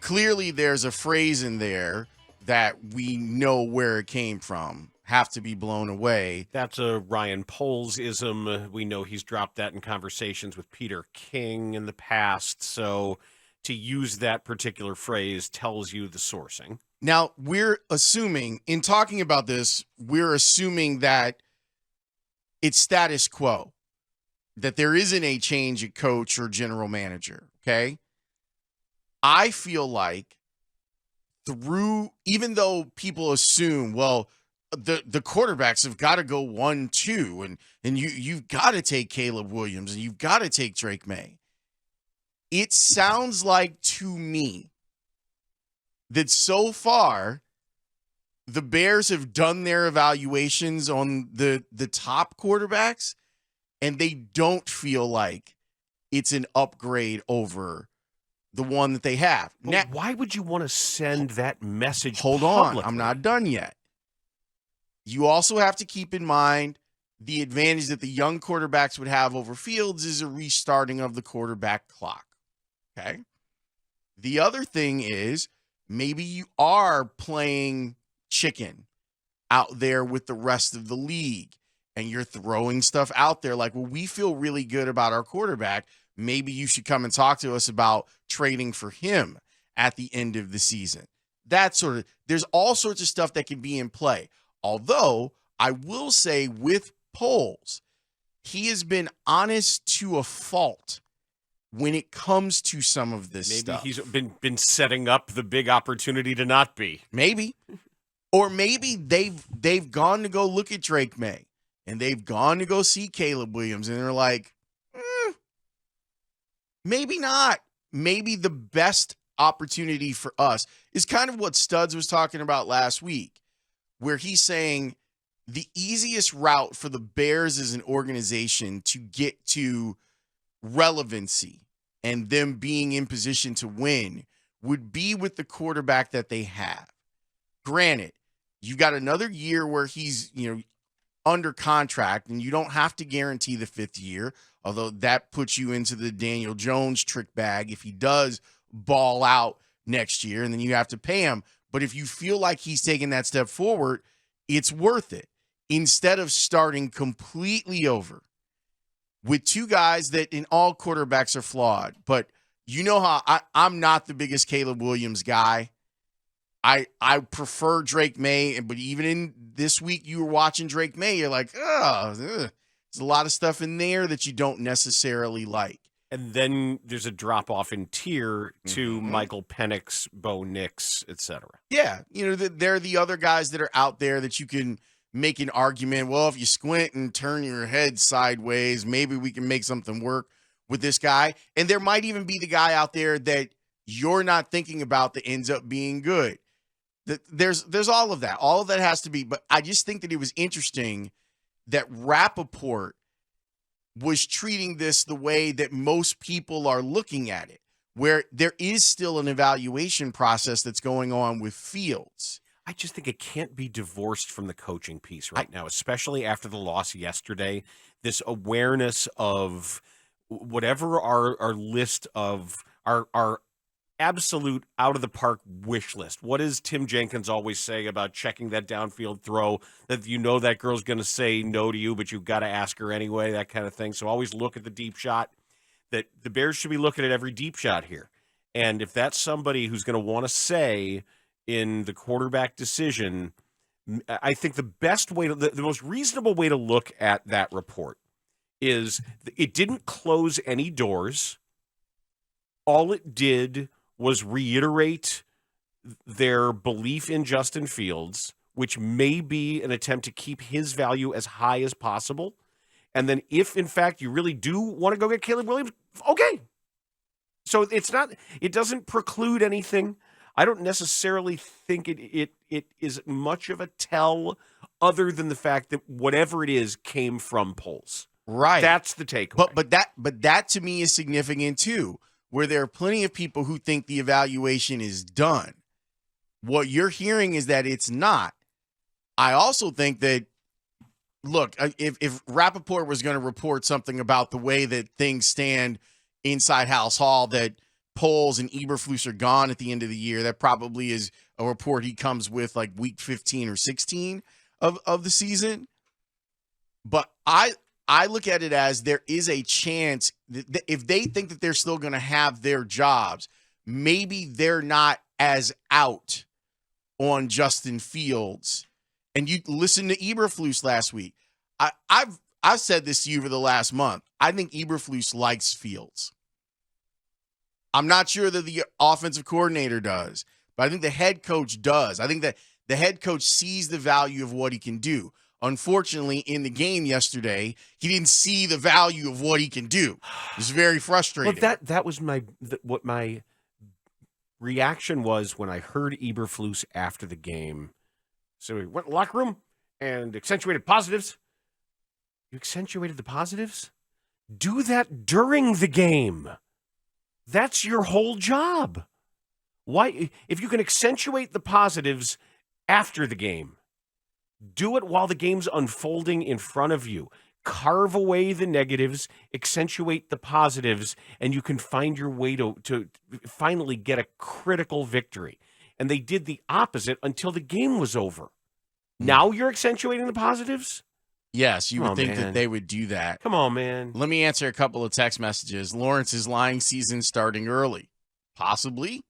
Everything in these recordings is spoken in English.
clearly there's a phrase in there that we know where it came from. Have to be blown away. That's a Ryan Poles-ism. We know he's dropped that in conversations with Peter King in the past. So to use that particular phrase tells you the sourcing. Now, we're assuming, in talking about this, we're assuming that it's status quo, that there isn't a change at coach or general manager, okay? I feel like even though people assume, well, the quarterbacks have got to go 1-2, and you've got to take Caleb Williams and you've got to take Drake May. It sounds like to me that so far the Bears have done their evaluations on the top quarterbacks, and they don't feel like it's an upgrade over the one that they have. Now, why would you want to send that message Hold publicly? on, I'm not done yet. You also have to keep in mind the advantage that the young quarterbacks would have over Fields is a restarting of the quarterback clock. Okay? The other thing is maybe you are playing chicken out there with the rest of the league and you're throwing stuff out there like, well, we feel really good about our quarterback. Maybe you should come and talk to us about trading for him at the end of the season. There's all sorts of stuff that can be in play. Although I will say with Poles, he has been honest to a fault when it comes to some of this stuff. Maybe he's been setting up the big opportunity to not be. Maybe. Or maybe they've gone to go look at Drake May and they've gone to go see Caleb Williams and they're like, maybe not. Maybe the best opportunity for us is kind of what Studs was talking about last week, where he's saying the easiest route for the Bears as an organization to get to relevancy and them being in position to win would be with the quarterback that they have. Granted, you got another year where he's, under contract and you don't have to guarantee the 5th year, although that puts you into the Daniel Jones trick bag if he does ball out next year and then you have to pay him. But if you feel like he's taking that step forward, it's worth it. Instead of starting completely over with two guys that in all quarterbacks are flawed. But you know how I'm not the biggest Caleb Williams guy. I prefer Drake May, but even in this week you were watching Drake May, you're like, there's a lot of stuff in there that you don't necessarily like. And then there's a drop-off in tier to Michael Penix, Bo Nix, etc. Yeah, they're the other guys that are out there that you can make an argument. Well, if you squint and turn your head sideways, maybe we can make something work with this guy. And there might even be the guy out there that you're not thinking about that ends up being good. There's all of that. All of that has to be. But I just think that it was interesting that Rapoport was treating this the way that most people are looking at it, where there is still an evaluation process that's going on with Fields. I just think it can't be divorced from the coaching piece right now, especially after the loss yesterday. This awareness of whatever our list of our absolute out-of-the-park wish list. What does Tim Jenkins always say about checking that downfield throw, that that girl's going to say no to you, but you've got to ask her anyway, that kind of thing. So always look at the deep shot. That the Bears should be looking at every deep shot here. And if that's somebody who's going to want to say in the quarterback decision, I think the best way the most reasonable way to look at that report is it didn't close any doors. All it did was reiterate their belief in Justin Fields, which may be an attempt to keep his value as high as possible. And then if, in fact, you really do want to go get Caleb Williams, okay. So it doesn't preclude anything. I don't necessarily think it is much of a tell other than the fact that whatever it is came from Poles. Right. That's the takeaway. But that to me is significant too, where there are plenty of people who think the evaluation is done. What you're hearing is that it's not. I also think that, look, if Rapoport was going to report something about the way that things stand inside Haugh, that Poles and Eberflus are gone at the end of the year. That probably is a report he comes with like week 15 or 16 of the season. But I look at it as there is a chance that if they think that they're still going to have their jobs, maybe they're not as out on Justin Fields. And you listen to Eberflus last week. I've said this to you for the last month. I think Eberflus likes Fields. I'm not sure that the offensive coordinator does, but I think the head coach does. I think that the head coach sees the value of what he can do. Unfortunately, in the game yesterday, he didn't see the value of what he can do. It was very frustrating. Well, that was what my reaction was when I heard Eberflus after the game. So he went in the locker room and accentuated positives. You accentuated the positives? Do that during the game. That's your whole job. Why, if you can accentuate the positives after the game, do it while the game's unfolding in front of you. Carve away the negatives, accentuate the positives, and you can find your way to finally get a critical victory. And they did the opposite until the game was over. Now you're accentuating the positives? Yes, you would think that they would do that. Come on, man. Let me answer a couple of text messages. Lawrence's lying season starting early. Possibly.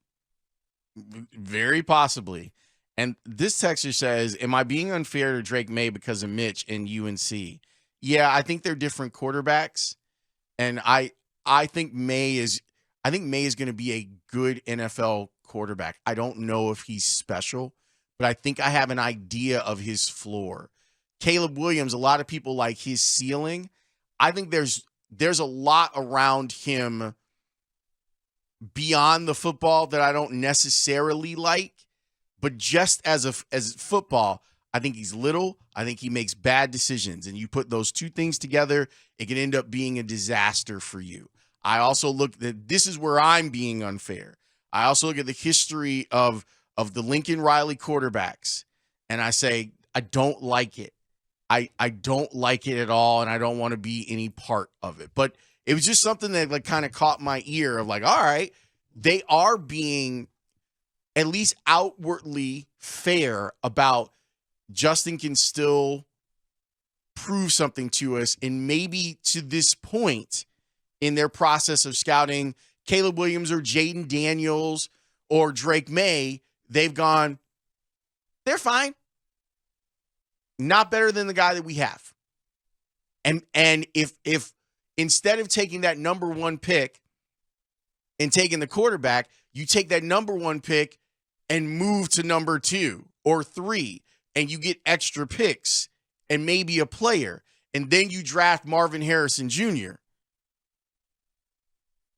Very possibly. And this texter says, am I being unfair to Drake May because of Mitch and UNC? Yeah, I think they're different quarterbacks. And I think May is going to be a good NFL quarterback. I don't know if he's special, but I think I have an idea of his floor. Caleb Williams, a lot of people like his ceiling. I think there's a lot around him beyond the football that I don't necessarily like, but just as football, I think he's little. I think he makes bad decisions, and you put those two things together, it can end up being a disaster for you. I also look at this is where I'm being unfair. I also look at the history of the Lincoln Riley quarterbacks, and I say I don't like it. I don't like it at all, and I don't want to be any part of it. But it was just something that like kind of caught my ear of like, all right, they are being at least outwardly fair about Justin can still prove something to us. And maybe to this point in their process of scouting Caleb Williams or Jaden Daniels or Drake May, they've gone, they're fine. Not better than the guy that we have. And if instead of taking that number one pick and taking the quarterback, you take that number one pick and move to number 2 or 3, and you get extra picks and maybe a player, and then you draft Marvin Harrison Jr.,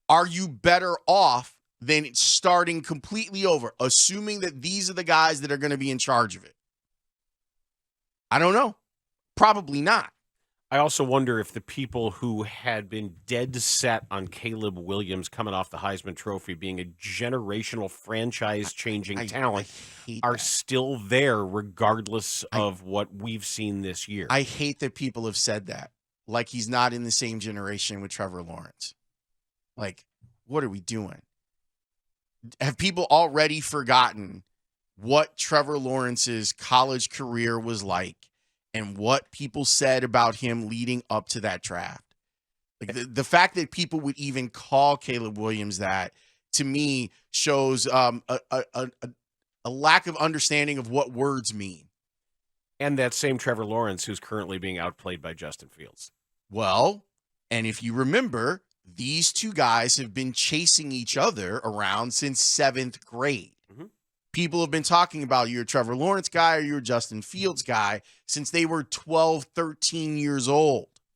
are you better off than starting completely over, assuming that these are the guys that are going to be in charge of it? I don't know. Probably not. I also wonder if the people who had been dead set on Caleb Williams coming off the Heisman Trophy being a generational franchise-changing talent are still there regardless of what we've seen this year. I hate that people have said that. Like he's not in the same generation with Trevor Lawrence. Like, what are we doing? Have people already forgotten what Trevor Lawrence's college career was like and what people said about him leading up to that draft? Like the fact that people would even call Caleb Williams that, to me, shows a lack of understanding of what words mean. And that same Trevor Lawrence who's currently being outplayed by Justin Fields. Well, and if you remember, these two guys have been chasing each other around since 7th grade. People have been talking about you're a Trevor Lawrence guy or you're a Justin Fields guy since they were 12, 13 years old.